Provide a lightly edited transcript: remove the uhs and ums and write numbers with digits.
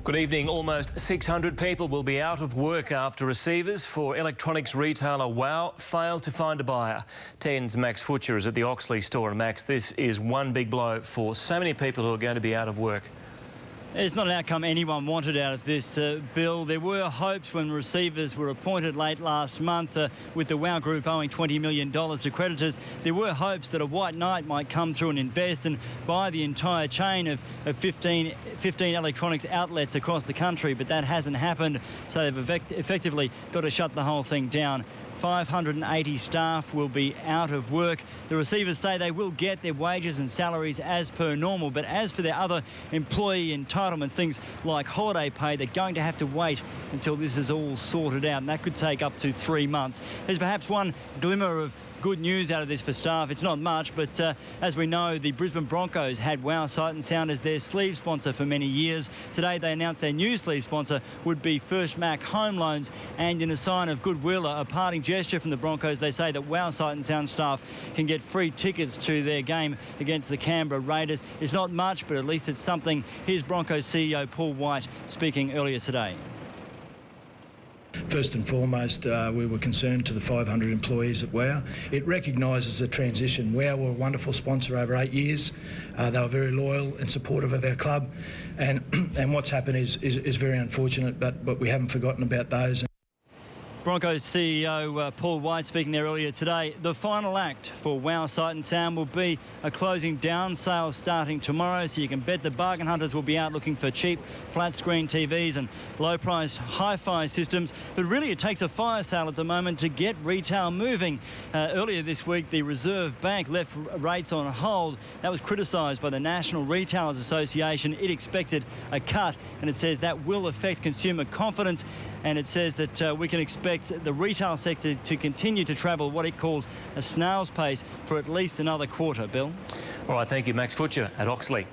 Good evening. Almost 600 people will be out of work after receivers for electronics retailer WOW failed to find a buyer. 10's Max Futcher is at the Oxley store. And Max, this is one big blow for so many people who are going to be out of work. It's not an outcome anyone wanted out of this, Bill. There were hopes when receivers were appointed late last month with the WOW Group owing $20 million to creditors. There were hopes that a white knight might come through and invest and buy the entire chain of 15 electronics outlets across the country, but that hasn't happened, so they've effectively got to shut the whole thing down. 580 staff will be out of work. The receivers say they will get their wages and salaries as per normal, but as for their other employee entitlements, things like holiday pay, they're going to have to wait until this is all sorted out, and that could take up to 3 months. There's perhaps one glimmer of good news out of this for staff. It's not much, but as we know, the Brisbane Broncos had WOW Sight and Sound as their sleeve sponsor for many years. Today they announced their new sleeve sponsor would be First Mac Home Loans, and in a sign of goodwill, a parting gesture from the Broncos, they say that WOW Sight and Sound staff can get free tickets to their game against the Canberra Raiders. It's not much, but at least it's something. Here's Broncos CEO Paul White speaking earlier today. First and foremost, we were concerned to the 500 employees at WOW. It recognises the transition. WOW were a wonderful sponsor over 8 years. They were very loyal and supportive of our club, and what's happened is very unfortunate, but we haven't forgotten about those. Broncos CEO Paul White speaking there earlier today. The final act for WOW Sight and Sound will be a closing down sale starting tomorrow, so you can bet the bargain hunters will be out looking for cheap flat screen TVs and low priced hi-fi systems. But really it takes a fire sale at the moment to get retail moving. Earlier this week the Reserve Bank left rates on hold. That was criticised by the National Retailers Association. It expected a cut, and it says that will affect consumer confidence, and it says that we can expect the retail sector to continue to travel what it calls a snail's pace for at least another quarter. Bill? All right, thank you, Max Futcher at Oxley.